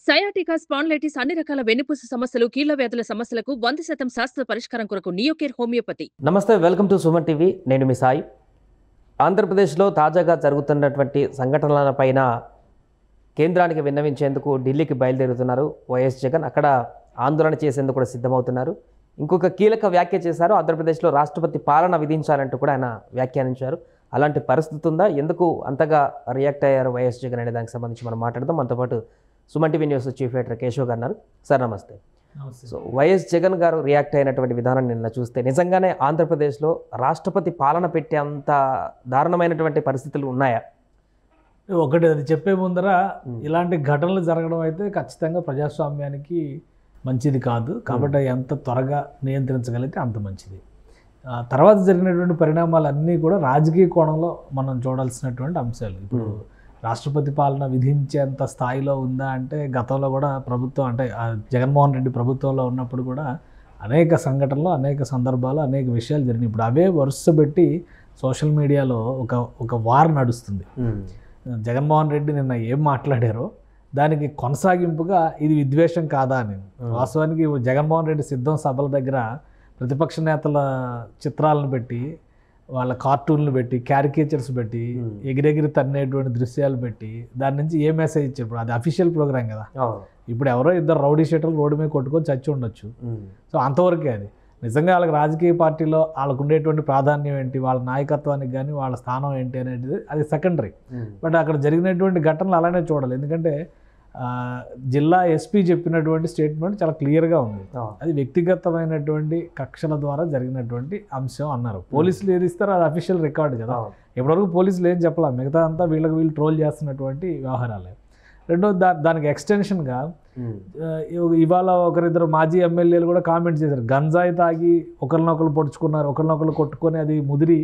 Sciatica spondylitis అన్ని రకాల వెన్నుపూస సమస్యలు, కీళ్ల వ్యాధుల సమస్యలకు 100% శాస్త్ర పరిష్కారం కొరకు నియోకేర్ హోమియోపతి. నమస్తే, వెల్కమ్ టు సుమన్ టీవీ. నేను మీ సాయి. ఆంధ్రప్రదేశ్లో తాజాగా జరుగుతున్నటువంటి సంఘటనలపైన కేంద్రానికి విన్నవించేందుకు ఢిల్లీకి బయలుదేరుతున్నారు వైఎస్ జగన్. అక్కడ ఆందోళన చేసేందుకు కూడా సిద్ధమవుతున్నారు. ఇంకొక కీలక వ్యాఖ్య చేశారు. ఆంధ్రప్రదేశ్లో రాష్ట్రపతి పాలన విధించాలంటూ కూడా ఆయన వ్యాఖ్యానించారు. అలాంటి పరిస్థితి ఉందా? ఎందుకు అంతగా రియాక్ట్ అయ్యారు వైఎస్ జగన్ అనే దానికి సంబంధించి మనం మాట్లాడదాం. మనతో పాటు Suman TV news chief editor Keshav గారు ఉన్నారు. సార్ నమస్తే. సో వైఎస్ జగన్ గారు రియాక్ట్ అయినటువంటి విధానం నిన్న చూస్తే నిజంగానే ఆంధ్రప్రదేశ్లో రాష్ట్రపతి పాలన పెట్టే అంత దారుణమైనటువంటి పరిస్థితులు ఉన్నాయా? ఒకటి అది చెప్పే ముందర ఇలాంటి ఘటనలు జరగడం అయితే ఖచ్చితంగా ప్రజాస్వామ్యానికి మంచిది కాదు. కాబట్టి ఎంత త్వరగా నియంత్రించగలిగితే అంత మంచిది. తర్వాత జరిగినటువంటి పరిణామాలన్నీ కూడా రాజకీయ కోణంలో మనం చూడాల్సినటువంటి అంశాలు. ఇప్పుడు రాష్ట్రపతి పాలన విధించేంత స్థాయిలో ఉందా అంటే గతంలో కూడా ప్రభుత్వం అంటే జగన్మోహన్ రెడ్డి ప్రభుత్వంలో ఉన్నప్పుడు కూడా అనేక సంఘటనలు, అనేక సందర్భాలు, అనేక విషయాలు జరిగినాయి. ఇప్పుడు అవే వరుస పెట్టి సోషల్ మీడియాలో ఒక వార్ నడుస్తుంది. జగన్మోహన్ రెడ్డి నిన్న ఏం మాట్లాడారో దానికి కొనసాగింపుగా ఇది విద్వేషం కాదా అని. వాస్తవానికి జగన్మోహన్ రెడ్డి సిద్ధం సభల దగ్గర ప్రతిపక్ష నేతల చిత్రాలను పెట్టి, వాళ్ళ కార్టూన్లు పెట్టి, క్యారికేచర్స్ పెట్టి, ఎగిరెగిరి తన్నేటువంటి దృశ్యాలు పెట్టి దాని నుంచి ఏ మెసేజ్ ఇచ్చారు? ఇప్పుడు అది అఫీషియల్ ప్రోగ్రామ్ కదా. ఇప్పుడు ఎవరో ఇద్దరు రౌడీ షీటర్లు రోడ్డు మీద కొట్టుకొని చచ్చి ఉండొచ్చు. సో అంతవరకే అది. నిజంగా వాళ్ళకి రాజకీయ పార్టీలో వాళ్ళకు ఉండేటువంటి ప్రాధాన్యం ఏంటి, వాళ్ళ నాయకత్వానికి కానీ వాళ్ళ స్థానం ఏంటి అనేది అది సెకండరీ. బట్ అక్కడ జరిగినటువంటి ఘటనలు అలానే చూడాలి. ఎందుకంటే జిల్లా ఎస్పీ చెప్పినటువంటి స్టేట్మెంట్ చాలా క్లియర్గా ఉంది. అది వ్యక్తిగతమైనటువంటి కక్షల ద్వారా జరిగినటువంటి అంశం అన్నారు. పోలీసులు ఏది ఇస్తారో అది అఫీషియల్ రికార్డు కదా. ఇప్పటివరకు పోలీసులు ఏం చెప్పాలా, మిగతా అంతా వీళ్ళు ట్రోల్ చేస్తున్నటువంటి వ్యవహారాలే. రెండోది దానికి ఎక్స్టెన్షన్గా ఇవాళ ఒకరిద్దరు మాజీ ఎమ్మెల్యేలు కూడా కామెంట్ చేశారు. గంజాయి తాగి ఒకరినొకరు పొడుచుకున్నారు, ఒకరినొకరు కొట్టుకొని అది ముదిరి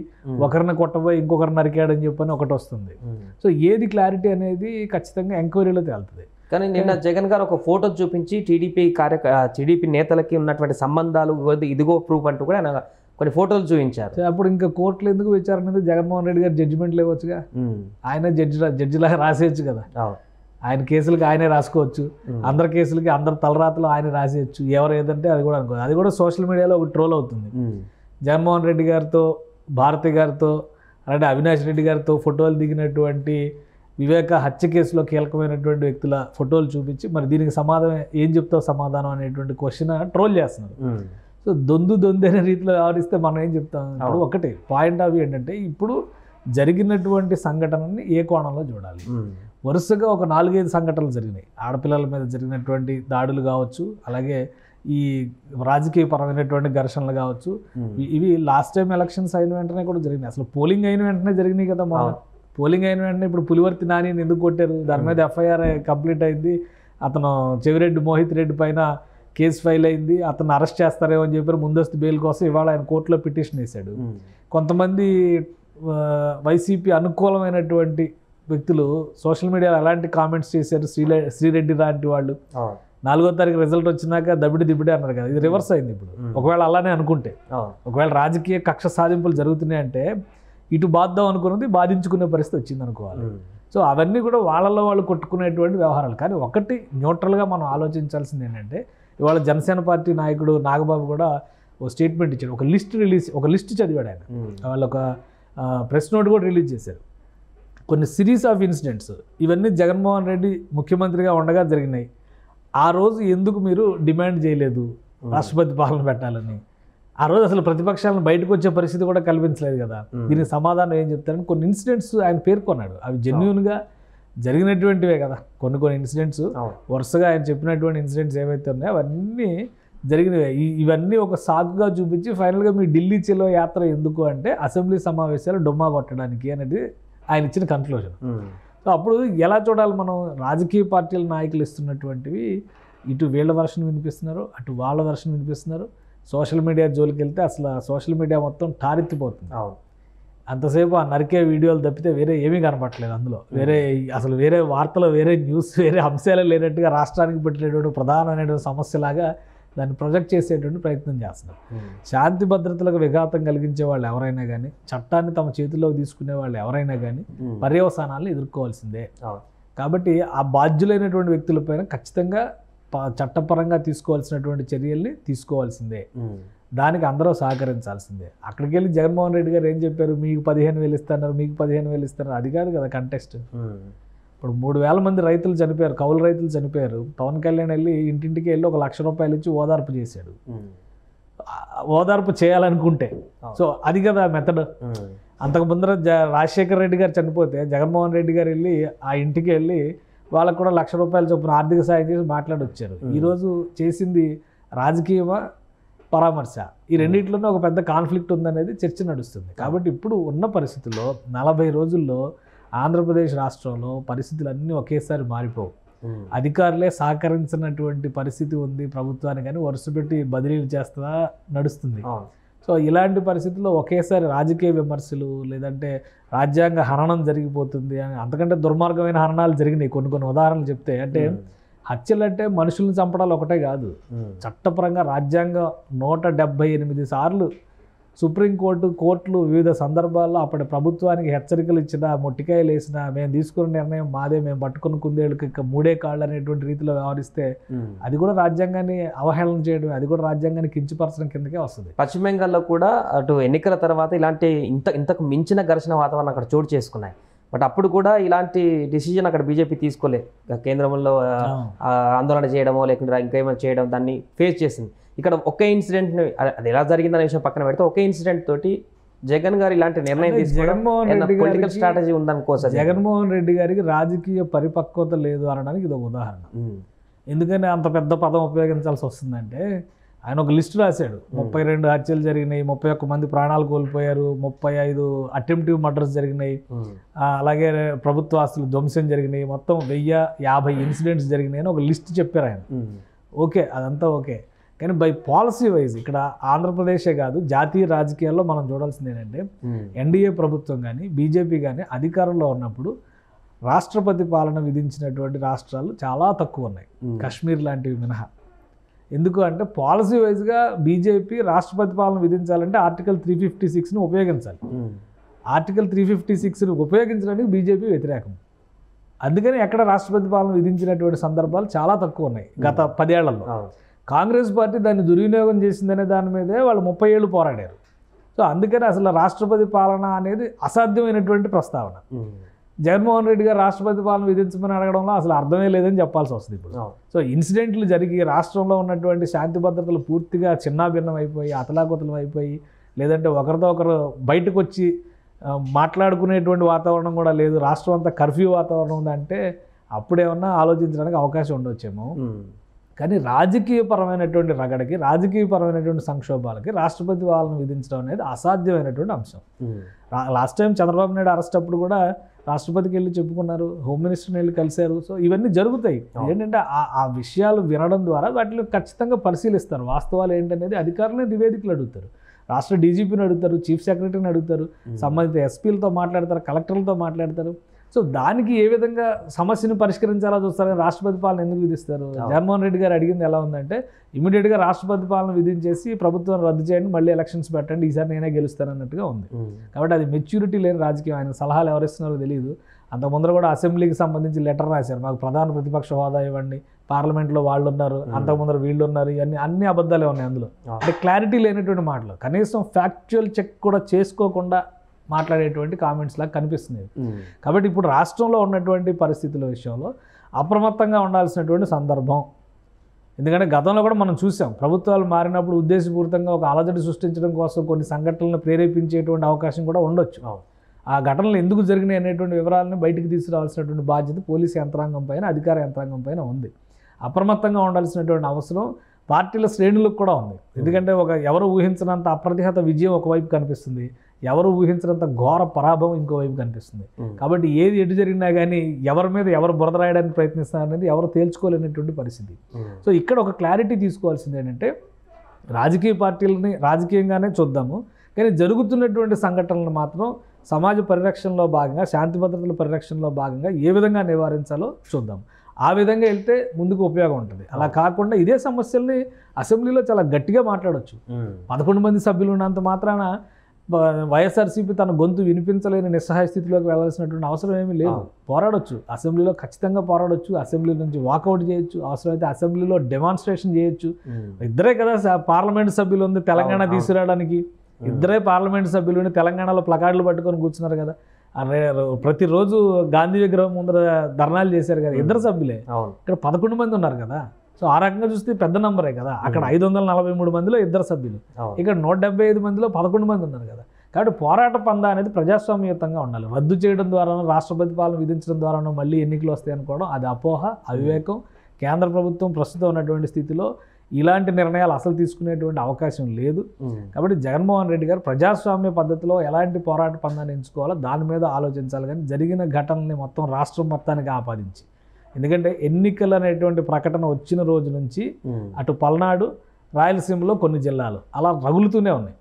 ఒకరిని కొట్టబోయి ఇంకొకరిని నరికాడని చెప్పని ఒకటి వస్తుంది. సో ఏది క్లారిటీ అనేది ఖచ్చితంగా ఎంక్వైరీలో తేలుతుంది. కానీ నిన్న జగన్ గారు ఒక ఫోటో చూపించి టీడీపీ నేతలకి ఉన్నటువంటి సంబంధాలు ఇదిగో ప్రూఫ్ అంటూ కూడా ఆయన కొన్ని ఫోటోలు చూపించారు. అప్పుడు ఇంకా కోర్టులు ఎందుకు విచారణ? జగన్మోహన్ రెడ్డి గారు జడ్జిమెంట్లు ఇవ్వచ్చుగా. ఆయన జడ్జిలాగా రాసేయచ్చు కదా. ఆయన కేసులకి ఆయనే రాసుకోవచ్చు, అందరి కేసులకి అందరి తలరాతలు ఆయన రాసేయచ్చు. ఎవరు ఏదంటే అది కూడా అనుకో. అది కూడా సోషల్ మీడియాలో ఒక ట్రోల్ అవుతుంది. జగన్మోహన్ రెడ్డి గారితో, భారతి గారితో, అలాంటి అవినాష్ రెడ్డి గారితో ఫోటోలు దిగినటువంటి వివేక హత్య కేసులో కీలకమైనటువంటి వ్యక్తుల ఫోటోలు చూపించి మరి దీనికి సమాధానం ఏం చెప్తావు సమాధానం అనేటువంటి క్వశ్చన్ ట్రోల్ చేస్తున్నారు. సో దొందు అనే రీతిలో వ్యవహరిస్తే మనం ఏం చెప్తాం? ఇప్పుడు ఒకటి పాయింట్ ఆఫ్ వ్యూ ఏంటంటే ఇప్పుడు జరిగినటువంటి సంఘటనని ఏ కోణంలో చూడాలి. వరుసగా ఒక 4-5 సంఘటనలు జరిగినాయి. ఆడపిల్లల మీద జరిగినటువంటి దాడులు కావచ్చు, అలాగే ఈ రాజకీయపరమైనటువంటి ఘర్షణలు కావచ్చు. ఇవి లాస్ట్ టైం ఎలక్షన్స్ అయిన వెంటనే కూడా జరిగినాయి. అసలు పోలింగ్ అయిన వెంటనే జరిగినాయి కదా. మా పోలింగ్ అయిన వెంటనే ఇప్పుడు పులివర్తి నానిని ఎందుకు కొట్టారు? దాని మీద ఎఫ్ఐఆర్ కంప్లీట్ అయింది. అతను చెవిరెడ్డి మోహిత్ రెడ్డి పైన కేసు ఫైల్ అయింది. అతను అరెస్ట్ చేస్తారేమో అని చెప్పారు. ముందస్తు బెయిల్ కోసం ఇవాళ ఆయన కోర్టులో పిటిషన్ వేశాడు. కొంతమంది వైసీపీ అనుకూలమైనటువంటి వ్యక్తులు సోషల్ మీడియాలో ఎలాంటి కామెంట్స్ చేశారు? శ్రీరెడ్డి లాంటి వాళ్ళు 4వ తారీఖు రిజల్ట్ వచ్చినాక దిబిడే అన్నారు కదా. ఇది రివర్స్ అయింది. ఇప్పుడు ఒకవేళ అలానే అనుకుంటే, ఒకవేళ రాజకీయ కక్ష సాధింపులు జరుగుతున్నాయంటే ఇటు బాద్దాం అనుకున్నది బాధించుకునే పరిస్థితి వచ్చింది అనుకోవాలి. సో అవన్నీ కూడా వాళ్ళలో వాళ్ళు కొట్టుకునేటువంటి వ్యవహారాలు. కానీ ఒకటి న్యూట్రల్గా మనం ఆలోచించాల్సింది ఏంటంటే, ఇవాళ జనసేన పార్టీ నాయకుడు నాగబాబు కూడా ఒక స్టేట్మెంట్ ఇచ్చాడు. ఒక లిస్ట్ చదివాడు ఆయన. వాళ్ళు ఒక ప్రెస్ నోట్ కూడా రిలీజ్ చేశారు. కొన్ని సిరీస్ ఆఫ్ ఇన్సిడెంట్స్ ఇవన్నీ జగన్మోహన్ రెడ్డి ముఖ్యమంత్రిగా ఉండగా జరిగినాయి. ఆ రోజు ఎందుకు మీరు డిమాండ్ చేయలేదు రాష్ట్రపతి పాలన పెట్టాలని? ఆ రోజు అసలు ప్రతిపక్షాలను బయటకు వచ్చే పరిస్థితి కూడా కల్పించలేదు కదా. దీనికి సమాధానం ఏం చెప్తారని కొన్ని ఇన్సిడెంట్స్ ఆయన పేర్కొన్నాడు. అవి జెన్యూన్గా జరిగినటువంటివే కదా. కొన్ని ఇన్సిడెంట్స్ వరుసగా ఆయన చెప్పినటువంటి ఇన్సిడెంట్స్ ఏవైతే ఉన్నాయో అవన్నీ జరిగినవే. ఇవన్నీ ఒక సాకుగా చూపించి ఫైనల్గా మీ ఢిల్లీ చెలో యాత్ర ఎందుకు అంటే అసెంబ్లీ సమావేశాలు డొమ్మా కొట్టడానికి అనేది ఆయన ఇచ్చిన కన్క్లూజన్. సో అప్పుడు ఎలా చూడాలి మనం? రాజకీయ పార్టీల నాయకులు ఇస్తున్నటువంటివి ఇటు వీళ్ళ వర్షన్ వినిపిస్తున్నారు, అటు వాళ్ళ వర్షన్ వినిపిస్తున్నారు. సోషల్ మీడియా జోలికి వెళ్తే అసలు సోషల్ మీడియా మొత్తం టారెత్తిపోతుంది. అంతసేపు ఆ నరికే వీడియోలు తప్పితే వేరే ఏమీ కనపట్లేదు అందులో. వేరే వార్తలు, వేరే న్యూస్, వేరే అంశాలే లేనట్టుగా రాష్ట్రానికి పెట్టినటువంటి ప్రధానమైనటువంటి సమస్యలాగా దాన్ని ప్రొజెక్ట్ చేసేటువంటి ప్రయత్నం చేస్తున్నారు. శాంతి భద్రతలకు విఘాతం కలిగించే వాళ్ళు ఎవరైనా కానీ, చట్టాన్ని తమ చేతుల్లోకి తీసుకునే వాళ్ళు ఎవరైనా కానీ పర్యవసానాలను ఎదుర్కోవాల్సిందే. కాబట్టి ఆ బాధ్యులైనటువంటి వ్యక్తులపైన ఖచ్చితంగా చట్టపరంగా తీసుకోవాల్సినటువంటి చర్యల్ని తీసుకోవాల్సిందే. దానికి అందరూ సహకరించాల్సిందే. అక్కడికి వెళ్ళి జగన్మోహన్ రెడ్డి గారు ఏం చెప్పారు, మీకు 15,000 ఇస్తున్నారు, మీకు 15,000 ఇస్తున్నారు, అది కాదు కదా కంటెస్ట్. ఇప్పుడు 3,000 మంది రైతులు చనిపోయారు, కౌలు రైతులు చనిపోయారు. పవన్ కళ్యాణ్ వెళ్ళి ఇంటింటికి వెళ్ళి 1,00,000 రూపాయలు ఇచ్చి ఓదార్పు చేశాడు. ఓదార్పు చేయాలనుకుంటే సో అది కదా మెథడ్. అంతకు ముందర రాజశేఖర రెడ్డి గారు చనిపోతే జగన్మోహన్ రెడ్డి గారు వెళ్ళి ఆ ఇంటికి వెళ్ళి వాళ్ళకు కూడా 1,00,000 రూపాయలు చొప్పున ఆర్థిక సాయం చేసి మాట్లాడొచ్చారు. ఈరోజు చేసింది రాజకీయమా పరామర్శ, ఈ రెండింటిలోనే ఒక పెద్ద కాన్ఫ్లిక్ట్ ఉందనేది చర్చ నడుస్తుంది. కాబట్టి ఇప్పుడు ఉన్న పరిస్థితుల్లో 40 రోజుల్లో ఆంధ్రప్రదేశ్ రాష్ట్రంలో పరిస్థితులు అన్నీ ఒకేసారి మారిపోవు. అధికారులే సహకరించినటువంటి పరిస్థితి ఉంది ప్రభుత్వానికి, కానీ వరుసపెట్టి బదిలీలు చేస్తా నడుస్తుంది. సో ఇలాంటి పరిస్థితుల్లో ఒకేసారి రాజకీయ విమర్శలు లేదంటే రాజ్యాంగ హననం జరిగిపోతుంది అని, అంతకంటే దుర్మార్గమైన హననాలు జరిగినాయి. కొన్ని ఉదాహరణలు చెప్తే, అంటే హత్యలు అంటే మనుషులను చంపడాలు ఒకటే కాదు, చట్టపరంగా రాజ్యాంగం 178 సార్లు సుప్రీంకోర్టు కోర్టులు వివిధ సందర్భాల్లో అప్పటి ప్రభుత్వానికి హెచ్చరికలు ఇచ్చినా, మొట్టికాయలు వేసినా, మేము తీసుకున్న నిర్ణయం మాదే, మేము పట్టుకున్న కుందేళ్ళకి ఇంకా 3 కాళ్ళు అనేటువంటి రీతిలో వ్యవహరిస్తే అది కూడా రాజ్యాంగాన్ని అవహేళన చేయడం, అది కూడా రాజ్యాంగాన్ని కించపరచడం కిందకే వస్తుంది. పశ్చిమ బెంగాల్లో కూడా అటు ఎన్నికల తర్వాత ఇలాంటి ఇంతకు మించిన ఘర్షణ వాతావరణం అక్కడ చోటు చేసుకున్నాయి. బట్ అప్పుడు కూడా ఇలాంటి డిసిజన్ అక్కడ బీజేపీ తీసుకోలే. కేంద్రంలో ఆందోళన చేయడమో లేకుంటే ఇంకేమైనా చేయడం, దాన్ని ఫేస్ చేసింది. ఇక్కడ ఒకే ఇన్సిడెంట్ని, అది ఎలా జరిగిందనే విషయం పక్కన పెడితే, ఒకే ఇన్సిడెంట్ తోటి జగన్ గారు ఇలాంటి నిర్ణయం తీసుకోవడం పొలిటికల్ స్ట్రాటజీ ఉందనుకోసం. జగన్మోహన్ రెడ్డి గారికి రాజకీయ పరిపక్వత లేదు అనడానికి ఇది ఒక ఉదాహరణ. ఎందుకని అంత పెద్ద పదం ఉపయోగించాల్సి వస్తుందంటే, ఆయన ఒక లిస్టు రాశాడు. 32 హత్యలు జరిగినాయి, 31 మంది ప్రాణాలు కోల్పోయారు, 35 అటెంప్టివ్ మర్డర్స్ జరిగినాయి, అలాగే ప్రభుత్వ ఆస్తులు ధ్వంసం జరిగినాయి, మొత్తం 1050 ఇన్సిడెంట్స్ జరిగినాయి అని ఒక లిస్ట్ చెప్పారు ఆయన. ఓకే, అదంతా ఓకే. కానీ బై పాలసీ వైజ్ ఇక్కడ ఆంధ్రప్రదేశే కాదు, జాతీయ రాజకీయాల్లో మనం చూడాల్సింది ఏంటంటే, ఎన్డీఏ ప్రభుత్వం కానీ బీజేపీ కానీ అధికారంలో ఉన్నప్పుడు రాష్ట్రపతి పాలన విధించినటువంటి రాష్ట్రాలు చాలా తక్కువ ఉన్నాయి, కాశ్మీర్ లాంటివి మినహా. ఎందుకు అంటే పాలసీ వైజ్గా బీజేపీ రాష్ట్రపతి పాలన విధించాలంటే ఆర్టికల్ 356ని ఉపయోగించాలి. ఆర్టికల్ 356ని ఉపయోగించడానికి బీజేపీ వ్యతిరేకం. అందుకని ఎక్కడ రాష్ట్రపతి పాలన విధించినటువంటి సందర్భాలు చాలా తక్కువ ఉన్నాయి గత 10 ఏళ్లలో. కాంగ్రెస్ పార్టీ దాన్ని దుర్వినియోగం చేసిందనే దాని మీదే వాళ్ళు 30 ఏళ్ళు పోరాడారు. సో అందుకని అసలు రాష్ట్రపతి పాలన అనేది అసాధ్యమైనటువంటి ప్రస్తావన. జగన్మోహన్ రెడ్డి గారు రాష్ట్రపతి పాలన విధించమని అడగడంలో అసలు అర్థమే లేదని చెప్పాల్సి వస్తుంది ఇప్పుడు. సో ఇన్సిడెంట్లు జరిగి రాష్ట్రంలో ఉన్నటువంటి శాంతి భద్రతలు పూర్తిగా చిన్నాభిన్నం అయిపోయి, అతలాకుతలం అయిపోయి, లేదంటే ఒకరితో ఒకరు బయటకు వచ్చి మాట్లాడుకునేటువంటి వాతావరణం కూడా లేదు, రాష్ట్రం అంతా కర్ఫ్యూ వాతావరణం ఉందంటే అప్పుడేమన్నా ఆలోచించడానికి అవకాశం ఉండొచ్చేమో. కానీ రాజకీయపరమైనటువంటి రగడకి, రాజకీయపరమైనటువంటి సంక్షోభాలకి రాష్ట్రపతి పాలన విధించడం అనేది అసాధ్యమైనటువంటి అంశం. Last time Chandrababu Naidu arrest అప్పుడు కూడా రాష్ట్రపతికి వెళ్ళి చెప్పుకున్నారు, హోమ్ మినిస్టర్ని వెళ్ళి కలిశారు. సో ఇవన్నీ జరుగుతాయి. ఏంటంటే ఆ విషయాలు వినడం ద్వారా వాటిని ఖచ్చితంగా పరిశీలిస్తారు. వాస్తవాలు ఏంటనేది అధికారులని నివేదికలు అడుగుతారు, రాష్ట్ర డీజీపీని అడుగుతారు, చీఫ్ సెక్రటరీని అడుగుతారు, సంబంధిత ఎస్పీలతో మాట్లాడతారు, కలెక్టర్లతో మాట్లాడతారు. సో దానికి ఏ విధంగా సమస్యను పరిష్కరించాలో చూస్తారు. రాష్ట్రపతి పాలన ఎందుకు విధిస్తారు? జగన్మోహన్ రెడ్డి గారు అడిగింది ఎలా ఉందంటే, ఇమీడియట్గా రాష్ట్రపతి పాలన విధించేసి ప్రభుత్వం రద్దు చేయండి, మళ్ళీ ఎలక్షన్స్ పెట్టండి, ఈసారి నేనే గెలుస్తాను అన్నట్టుగా ఉంది. కాబట్టి అది మెచ్యూరిటీ లేని రాజకీయం. ఆయన సలహాలు ఎవరిస్తున్నారో తెలియదు. అంత ముందర కూడా అసెంబ్లీకి సంబంధించి లెటర్ రాశారు, మాకు ప్రధాన ప్రతిపక్ష హోదా ఇవ్వండి, పార్లమెంట్లో వాళ్ళు ఉన్నారు, అంతకు ముందర వీళ్ళు ఉన్నారు, ఇవన్నీ అన్ని అబద్ధాలే ఉన్నాయి అందులో. అంటే క్లారిటీ లేనటువంటి మాటలు, కనీసం ఫ్యాక్చువల్ చెక్ కూడా చేసుకోకుండా మాట్లాడేటువంటి కామెంట్స్ లాగా కనిపిస్తున్నాయి. కాబట్టి ఇప్పుడు రాష్ట్రంలో ఉన్నటువంటి పరిస్థితుల విషయంలో అప్రమత్తంగా ఉండాల్సినటువంటి సందర్భం. ఎందుకంటే గతంలో కూడా మనం చూసాం, ప్రభుత్వాలు మారినప్పుడు ఉద్దేశపూరితంగా ఒక అలజడి సృష్టించడం కోసం కొన్ని సంఘటనలను ప్రేరేపించేటువంటి అవకాశం కూడా ఉండొచ్చు. ఆ ఘటనలు ఎందుకు జరిగినాయి అనేటువంటి వివరాలను బయటికి తీసుకురావాల్సినటువంటి బాధ్యత పోలీసు యంత్రాంగం పైన, అధికార యంత్రాంగం పైన ఉంది. అప్రమత్తంగా ఉండాల్సినటువంటి అవసరం పార్టీల శ్రేణులకు కూడా ఉంది. ఎందుకంటే ఎవరు ఊహించినంత అప్రతిహత విజయం ఒకవైపు కనిపిస్తుంది, ఎవరు ఊహించినంత ఘోర పరాభవం ఇంకోవైపు కనిపిస్తుంది. కాబట్టి ఏది ఎటు జరిగినా కానీ ఎవరి మీద ఎవరు బురద రాయడానికి ప్రయత్నిస్తారు అనేది ఎవరు తేల్చుకోలేనటువంటి పరిస్థితి. సో ఇక్కడ ఒక క్లారిటీ తీసుకోవాల్సింది ఏంటంటే, రాజకీయ పార్టీలని రాజకీయంగానే చూద్దాము, కానీ జరుగుతున్నటువంటి సంఘటనలు మాత్రం సమాజ పరిరక్షణలో భాగంగా, శాంతి భద్రతల పరిరక్షణలో భాగంగా ఏ విధంగా నివారించాలో చూద్దాం. ఆ విధంగా వెళ్తే ముందుకు ఉపయోగం ఉంటుంది. అలా కాకుండా ఇదే సమస్యల్ని అసెంబ్లీలో చాలా గట్టిగా మాట్లాడవచ్చు. 11 మంది సభ్యులు ఉన్నంత మాత్రాన వైఎస్ఆర్సీపీ తన గొంతు వినిపించలేని నిస్సహాయ స్థితిలోకి వెళ్ళాల్సినటువంటి అవసరం ఏమీ లేదు. పోరాడొచ్చు, అసెంబ్లీలో ఖచ్చితంగా పోరాడొచ్చు, అసెంబ్లీ నుంచి వాకౌట్ చేయొచ్చు, అవసరమైతే అసెంబ్లీలో డెమాన్స్ట్రేషన్ చేయొచ్చు. ఇద్దరే కదా పార్లమెంట్ సభ్యులు ఉంది తెలంగాణ తీసుకురావడానికి, ఇద్దరే పార్లమెంట్ సభ్యులు తెలంగాణలో ప్లకార్డులు పట్టుకొని కూర్చున్నారు కదా. ప్రతిరోజు గాంధీ విగ్రహం ముందర ధర్నాలు చేశారు కదా, ఇద్దరు సభ్యులే. ఇక్కడ 11 మంది ఉన్నారు కదా. సో ఆ రకంగా చూస్తే పెద్ద నంబరే కదా. అక్కడ 543 మందిలో ఇద్దరు సభ్యులు, ఇక్కడ 175 మందిలో 11 మంది ఉన్నారు కదా. కాబట్టి పోరాట పందా అనేది ప్రజాస్వామ్యయుతంగా ఉండాలి. రద్దు చేయడం ద్వారానో రాష్ట్రపతి పాలన విధించడం ద్వారానో మళ్ళీ ఎన్నికలు వస్తాయి అనుకోవడం అది అపోహ, అవివేకం. కేంద్ర ప్రభుత్వం ప్రస్తుతం ఉన్నటువంటి స్థితిలో ఇలాంటి నిర్ణయాలు అసలు తీసుకునేటువంటి అవకాశం లేదు. కాబట్టి జగన్మోహన్ రెడ్డి గారు ప్రజాస్వామ్య పద్ధతిలో ఎలాంటి పోరాట పందాన్ని ఎంచుకోవాలో దాని మీద ఆలోచించాలి. కానీ జరిగిన ఘటనని మొత్తం రాష్ట్రం మొత్తానికి ఆపాదించి, ఎందుకంటే ఎన్నికలు అనేటువంటి ప్రకటన వచ్చిన రోజు నుంచి అటు పల్నాడు, రాయలసీమలో కొన్ని జిల్లాలు అలా రగులుతూనే ఉన్నాయి.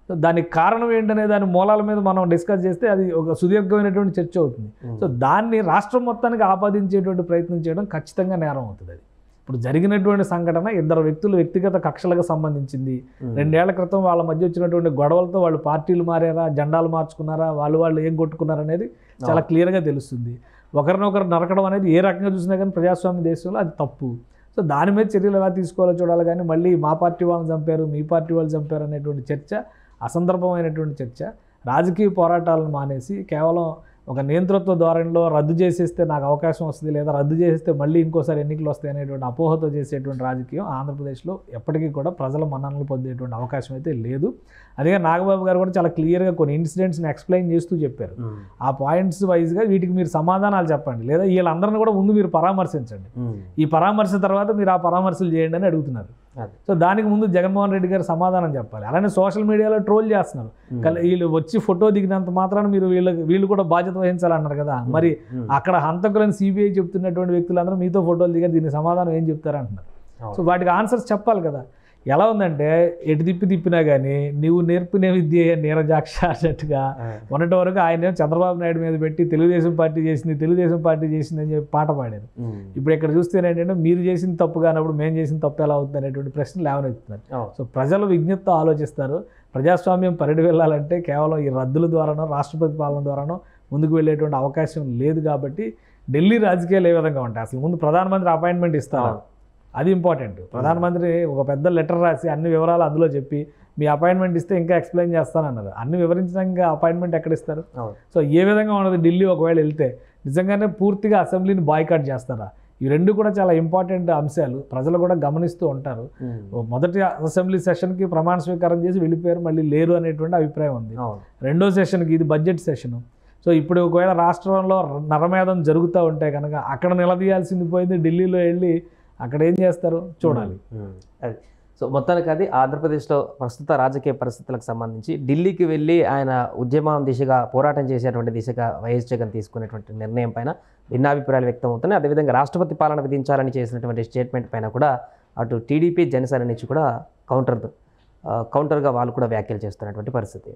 సో దానికి కారణం ఏంటనే దాని మూలాల మీద మనం డిస్కస్ చేస్తే అది ఒక సుదీర్ఘమైనటువంటి చర్చ అవుతుంది. సో దాన్ని రాష్ట్రం మొత్తానికి ఆపాదించేటువంటి ప్రయత్నం చేయడం ఖచ్చితంగా నేరం అవుతుంది. అది ఇప్పుడు జరిగినటువంటి సంఘటన ఇద్దరు వ్యక్తులు వ్యక్తిగత కక్షలకు సంబంధించింది. 2 ఏళ్ల క్రితం వాళ్ళ మధ్య వచ్చినటువంటి గొడవలతో వాళ్ళు పార్టీలు మారారా, జెండాలు మార్చుకున్నారా, వాళ్ళు ఏం కొట్టుకున్నారు అనేది చాలా క్లియర్గా తెలుస్తుంది. ఒకరినొకరు నరకడం అనేది ఏ రకంగా చూసినా కానీ ప్రజాస్వామ్య దేశంలో అది తప్పు. సో దాని మీద చర్యలు ఎలా తీసుకోవాలో చూడాలి. కానీ మళ్ళీ మా పార్టీ వాళ్ళని చంపారు, మీ పార్టీ వాళ్ళు చంపారు అనేటువంటి చర్చ అసందర్భమైనటువంటి చర్చ. రాజకీయ పోరాటాలను మానేసి కేవలం ఒక నియంతృత్వ ధోరణిలో రద్దు చేసేస్తే నాకు అవకాశం వస్తుంది, లేదా రద్దు చేసేస్తే మళ్ళీ ఇంకోసారి ఎన్నికలు వస్తాయి అనేటువంటి అపోహతో చేసేటువంటి రాజకీయం ఆంధ్రప్రదేశ్లో ఎప్పటికీ కూడా ప్రజల మన్ననలు పొందేటువంటి అవకాశం అయితే లేదు. అదే నాగబాబు గారు కూడా చాలా క్లియర్గా కొన్ని ఇన్సిడెంట్స్ని ఎక్స్ప్లెయిన్ చేస్తూ చెప్పారు. ఆ పాయింట్స్ వైజ్గా వీటికి మీరు సమాధానాలు చెప్పండి, లేదా వీళ్ళందరినీ కూడా ముందు మీరు పరామర్శించండి, ఈ పరామర్శ తర్వాత మీరు ఆ పరామర్శలు చేయండి అని అడుగుతున్నారు. సో దానికి ముందు జగన్మోహన్ రెడ్డి గారు సమాధానం చెప్పాలి. అలానే సోషల్ మీడియాలో ట్రోల్ చేస్తున్నారు. వీళ్ళు వచ్చి ఫోటో దిగినంత మాత్రాన మీరు వీళ్ళు కూడా బాధ్యత వహించాలన్నారు కదా. మరి అక్కడ హంతకులను సిబిఐ చెప్తున్నటువంటి వ్యక్తులందరూ మీతో ఫోటోలు దిగారు, దీనికి సమాధానం ఏం చెప్తారంటున్నారు. సో వాటికి ఆన్సర్స్ చెప్పాలి కదా. ఎలా ఉందంటే ఎటు తిప్పినా కానీ నువ్వు నేర్పిన విద్య నీరజాక్ష అన్నట్టుగా మొన్నటి వరకు ఆయన చంద్రబాబు నాయుడు మీద పెట్టి తెలుగుదేశం పార్టీ చేసింది అని చెప్పి పాట పాడారు. ఇప్పుడు ఇక్కడ చూస్తే ఏంటంటే మీరు చేసిన తప్పు కానప్పుడు మేము చేసిన తప్పు ఎలా అవుతుంది అనేటువంటి ప్రశ్నలు లేవనెత్తున్నారు. సో ప్రజలు విజ్ఞప్తితో ఆలోచిస్తారు. ప్రజాస్వామ్యం పరిడి వెళ్ళాలంటే కేవలం ఈ రద్దుల ద్వారానో రాష్ట్రపతి పాలన ద్వారానో ముందుకు వెళ్ళేటువంటి అవకాశం లేదు. కాబట్టి ఢిల్లీ రాజకీయాలు ఏ విధంగా ఉంటాయి, అసలు ముందు ప్రధానమంత్రి అపాయింట్మెంట్ ఇస్తారు, అది ఇంపార్టెంట్. ప్రధానమంత్రి ఒక పెద్ద లెటర్ రాసి అన్ని వివరాలు అందులో చెప్పి మీ అపాయింట్మెంట్ ఇస్తే ఇంకా ఎక్స్ప్లెయిన్ చేస్తానన్నారు. అన్ని వివరించడానికి అపాయింట్మెంట్ ఎక్కడ ఇస్తారు? సో ఏ విధంగా ఉన్నది ఢిల్లీ ఒకవేళ వెళ్తే నిజంగానే పూర్తిగా అసెంబ్లీని బాయ్కాట్ చేస్తారా? ఈ రెండు కూడా చాలా ఇంపార్టెంట్ అంశాలు, ప్రజలు కూడా గమనిస్తూ ఉంటారు. మొదటి అసెంబ్లీ సెషన్కి ప్రమాణ స్వీకారం చేసి వెళ్ళిపోయారు, మళ్ళీ లేరు అనేటువంటి అభిప్రాయం ఉంది. రెండో సెషన్కి, ఇది బడ్జెట్ సెషను. సో ఇప్పుడు ఒకవేళ రాష్ట్రంలో నరమేధం జరుగుతూ ఉంటే కనుక అక్కడ నిలదీయాల్సింది పోయింది, ఢిల్లీలో వెళ్ళి అక్కడ ఏం చేస్తారు చూడాలి. అది సో మొత్తానికి అది ఆంధ్రప్రదేశ్లో ప్రస్తుత రాజకీయ పరిస్థితులకు సంబంధించి ఢిల్లీకి వెళ్ళి ఆయన ఉద్యమం దిశగా పోరాటం చేసేటువంటి దిశగా వైఎస్ జగన్ తీసుకునేటువంటి నిర్ణయం పైన భిన్నాభిప్రాయాలు వ్యక్తం అవుతున్నాయి. అదేవిధంగా రాష్ట్రపతి పాలన విధించాలని చేసినటువంటి స్టేట్మెంట్ పైన కూడా అటు టీడీపీ జనసేన నుంచి కూడా కౌంటర్గా వాళ్ళు కూడా వ్యాఖ్యలు చేస్తున్నటువంటి పరిస్థితి.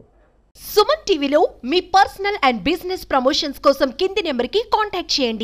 సుమన్ టీవీలో మీ పర్సనల్ అండ్ బిజినెస్ ప్రమోషన్స్ కోసం కింది నెంబర్కి కాంటాక్ట్ చేయండి.